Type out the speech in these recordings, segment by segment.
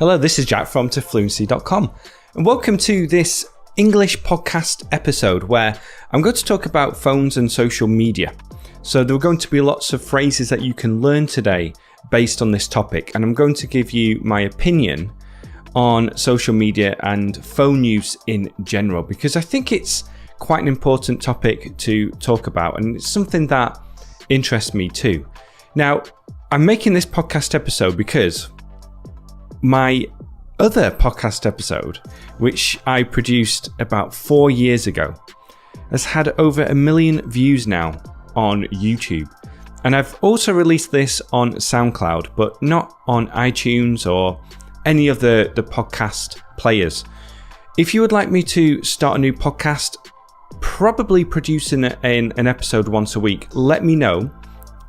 Hello, this is Jack from tofluency.com, and welcome to this English podcast episode where I'm going to talk about phones and social media. So there are going to be lots of phrases that you can learn today based on this topic, and I'm going to give you my opinion on social media and phone use in general, because I think it's quite an important topic to talk about, and it's something that interests me too. Now, I'm making this podcast episode because my other podcast episode, which I produced about 4 years ago, has had over 1 million views now on YouTube. And I've also released this on SoundCloud, but not on iTunes or any of the podcast players. If you would like me to start a new podcast, probably producing an episode once a week, let me know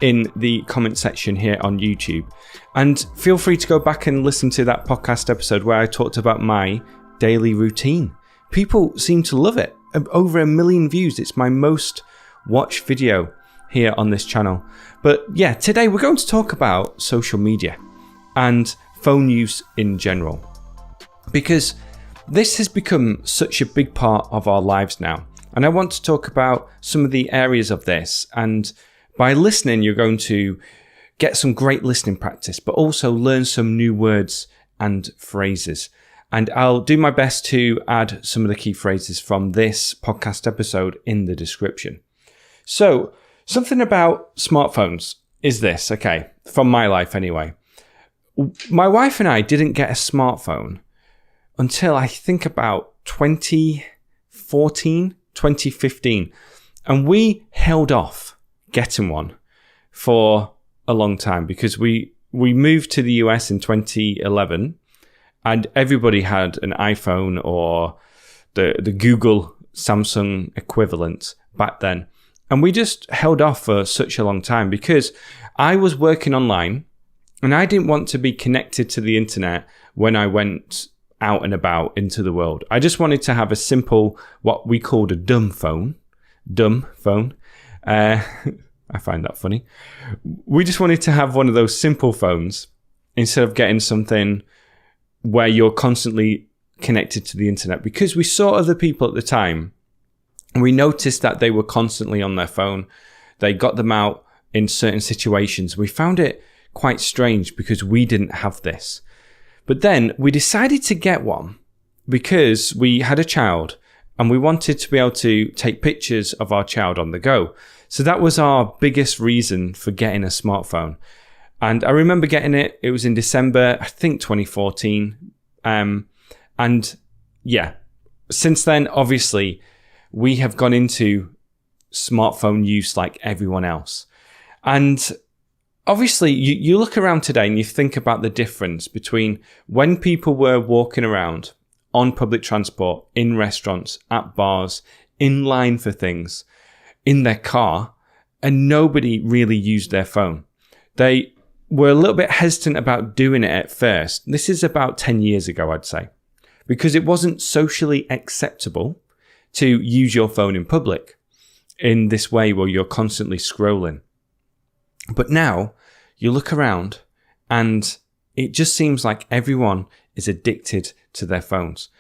in the comment section here on YouTube. And feel free to go back and listen to that podcast episode where I talked about my daily routine. People seem to love it. Over 1 million views. It's my most watched video here on this channel. But yeah, today we're going to talk about social media and phone use in general, because this has become such a big part of our lives now. And I want to talk about some of the areas of this, and by listening, you're going to get some great listening practice, but also learn some new words and phrases. And I'll do my best to add some of the key phrases from this podcast episode in the description. So, something about smartphones is this, okay, from my life anyway. My wife and I didn't get a smartphone until I think about 2014, 2015. And we held off getting one for a long time because we moved to the US in 2011 and everybody had an iPhone or the Google Samsung equivalent back then. And we just held off for such a long time because I was working online and I didn't want to be connected to the internet when I went out and about into the world. I just wanted to have a simple, what we called a dumb phone. I find that funny. We just wanted to have one of those simple phones instead of getting something where you're constantly connected to the internet, because we saw other people at the time and we noticed that they were constantly on their phone. They got them out in certain situations. We found it quite strange because we didn't have this. But then we decided to get one because we had a child and we wanted to be able to take pictures of our child on the go. So that was our biggest reason for getting a smartphone. And I remember getting it. It was in December, I think 2014. And yeah, since then, obviously, we have gone into smartphone use like everyone else. And obviously, you look around today and you think about the difference between when people were walking around on public transport, in restaurants, at bars, in line for things, in their car, and nobody really used their phone. They were a little bit hesitant about doing it at first. This is about 10 years ago, I'd say, because it wasn't socially acceptable to use your phone in public in this way where you're constantly scrolling. But now you look around and it just seems like everyone is addicted to their phones.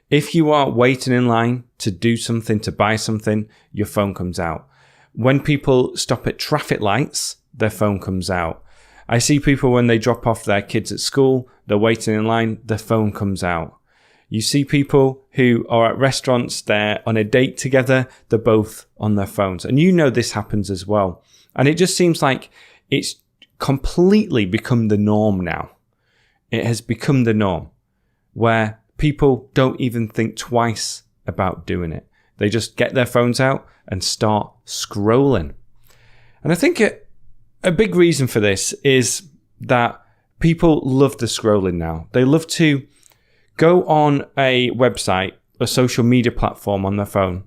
If you are waiting in line to do something, to buy something, your phone comes out. When people stop at traffic lights, their phone comes out. I see people when they drop off their kids at school, they're waiting in line, their phone comes out. You see people who are at restaurants, they're on a date together, they're both on their phones. And you know this happens as well. And it just seems like it's completely become the norm now. It has become the norm where people don't even think twice about doing it. They just get their phones out and start scrolling. And I think a big reason for this is that people love the scrolling now. They love to go on a website, a social media platform on their phone,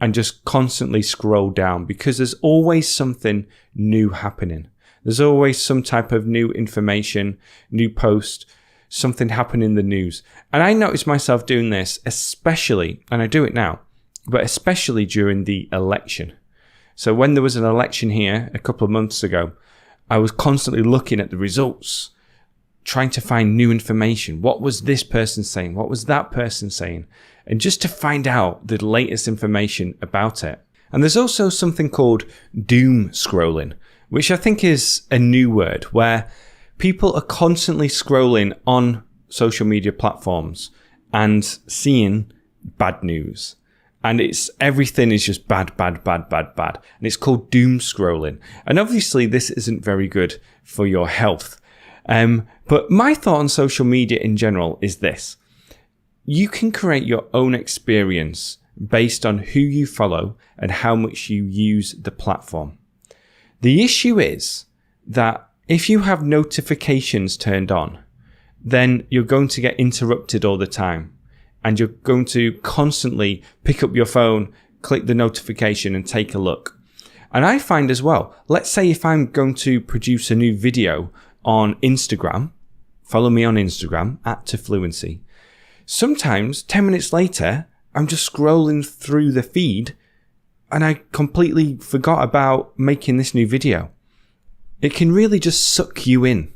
and just constantly scroll down because there's always something new happening. There's always some type of new information, new post, something happening in the news. And I noticed myself doing this, especially, and I do it now, but especially during the election. So when there was an election here a couple of months ago, I was constantly looking at the results trying to find new information. What was this person saying? What was that person saying? And just to find out the latest information about it. And there's also something called doom scrolling, which I think is a new word, where people are constantly scrolling on social media platforms and seeing bad news. And everything is just bad. And it's called doom scrolling. And obviously this isn't very good for your health. But my thought on social media in general is this. You can create your own experience based on who you follow and how much you use the platform. The issue is that if you have notifications turned on, then you're going to get interrupted all the time. And you're going to constantly pick up your phone, click the notification and take a look. And I find as well, let's say if I'm going to produce a new video on Instagram, follow me on Instagram, @tofluency. Sometimes 10 minutes later, I'm just scrolling through the feed and I completely forgot about making this new video. It can really just suck you in,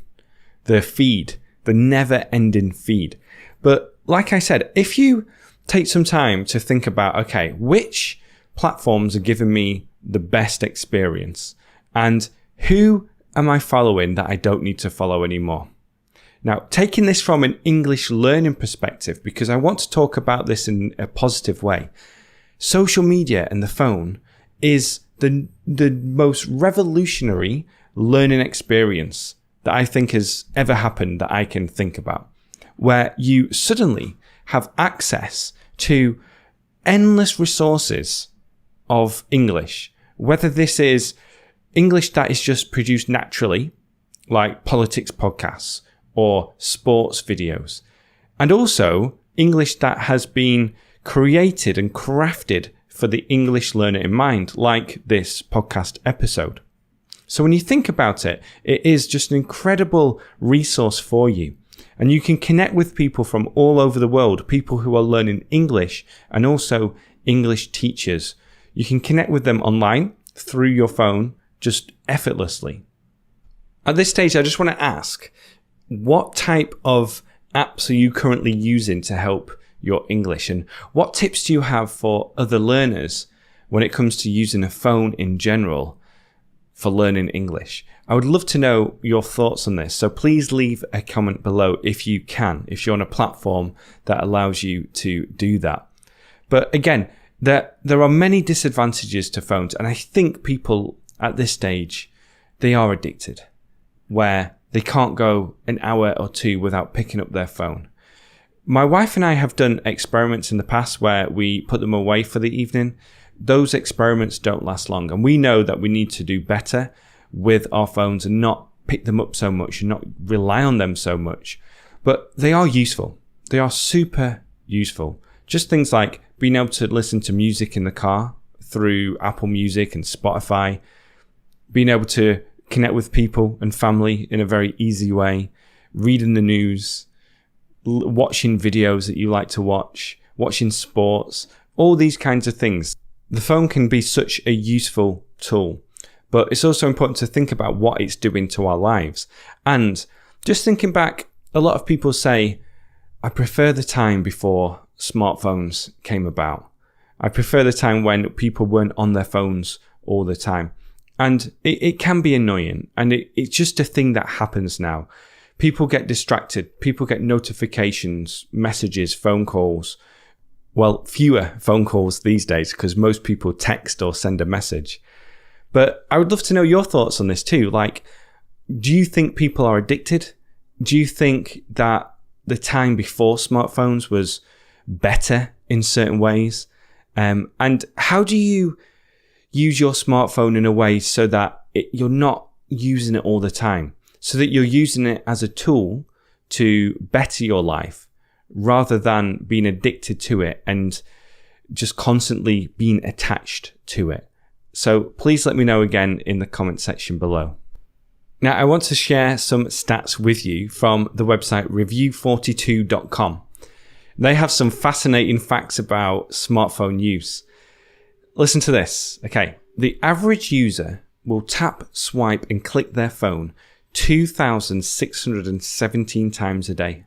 the feed, the never-ending feed. But like I said, if you take some time to think about, okay, which platforms are giving me the best experience and who am I following that I don't need to follow anymore? Now, taking this from an English learning perspective, because I want to talk about this in a positive way, social media and the phone is the most revolutionary learning experience that I think has ever happened that I can think about, where you suddenly have access to endless resources of English, whether this is English that is just produced naturally, like politics podcasts or sports videos, and also English that has been created and crafted for the English learner in mind, like this podcast episode. So when you think about it, it is just an incredible resource for you. And you can connect with people from all over the world, people who are learning English and also English teachers. You can connect with them online through your phone just effortlessly. At this stage, I just want to ask, what type of apps are you currently using to help your English? And what tips do you have for other learners when it comes to using a phone in general for learning English? I would love to know your thoughts on this. So please leave a comment below if you can, if you're on a platform that allows you to do that. But again, there are many disadvantages to phones. And I think people at this stage, they are addicted, where they can't go an hour or two without picking up their phone. My wife and I have done experiments in the past where we put them away for the evening. Those experiments don't last long. And we know that we need to do better with our phones and not pick them up so much and not rely on them so much. But they are useful. They are super useful. Just things like being able to listen to music in the car through Apple Music and Spotify, being able to connect with people and family in a very easy way, reading the news, watching videos that you like to watch, watching sports, all these kinds of things. The phone can be such a useful tool, but it's also important to think about what it's doing to our lives. And just thinking back, a lot of people say, I prefer the time before smartphones came about. I prefer the time when people weren't on their phones all the time. And it can be annoying. And it's just a thing that happens now. People get distracted. People get notifications, messages, phone calls. Well, fewer phone calls these days because most people text or send a message. But I would love to know your thoughts on this too. Like, do you think people are addicted? Do you think that the time before smartphones was better in certain ways? And how do you use your smartphone in a way so that you're not using it all the time, so that you're using it as a tool to better your life rather than being addicted to it and just constantly being attached to it? So please let me know again in the comment section below. Now, I want to share some stats with you from the website review42.com. They have some fascinating facts about smartphone use. Listen to this. Okay. The average user will tap, swipe, and click their phone 2,617 times a day.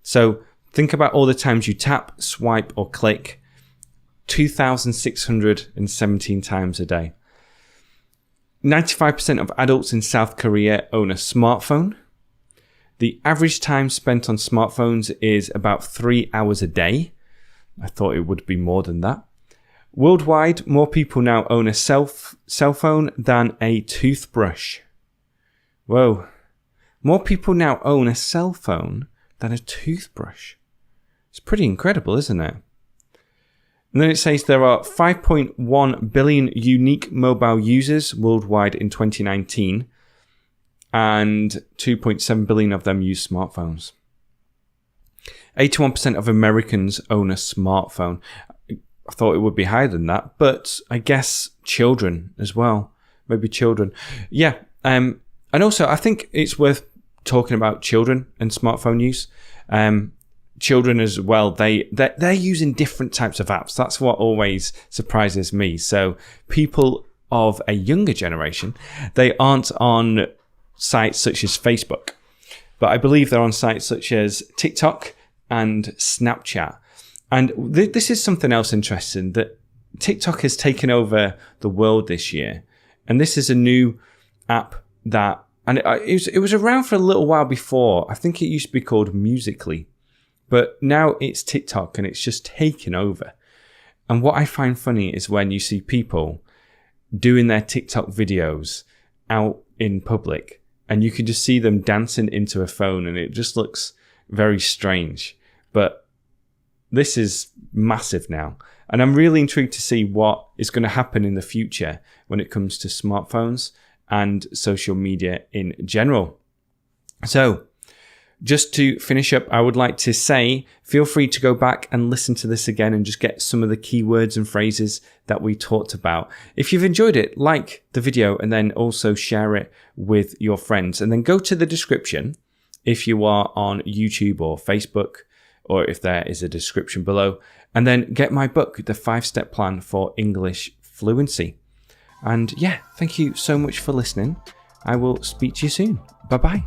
So think about all the times you tap, swipe, or click. 2,617 times a day. 95% of adults in South Korea own a smartphone. The average time spent on smartphones is about 3 hours a day. I thought it would be more than that. Worldwide, more people now own a cell phone than a toothbrush. Whoa. More people now own a cell phone than a toothbrush. It's pretty incredible, isn't it? And then it says there are 5.1 billion unique mobile users worldwide in 2019, and 2.7 billion of them use smartphones. 81% of Americans own a smartphone. I thought it would be higher than that, but I guess children as well. Maybe children. Yeah. And also, I think it's worth talking about children and smartphone use. Children as well, they're using different types of apps. That's what always surprises me. So people of a younger generation, they aren't on sites such as Facebook, but I believe they're on sites such as TikTok and Snapchat. And this is something else interesting, that TikTok has taken over the world this year. And this is a new app that, and it was around for a little while before. I think it used to be called Musical.ly. But now it's TikTok and it's just taken over. And what I find funny is when you see people doing their TikTok videos out in public and you can just see them dancing into a phone and it just looks very strange. But this is massive now. And I'm really intrigued to see what is going to happen in the future when it comes to smartphones and social media in general. So, just to finish up, I would like to say, feel free to go back and listen to this again and just get some of the keywords and phrases that we talked about. If you've enjoyed it, like the video and then also share it with your friends. And then go to the description if you are on YouTube or Facebook, or if there is a description below. And then get my book, The 5-Step Plan for English Fluency. And yeah, thank you so much for listening. I will speak to you soon. Bye-bye.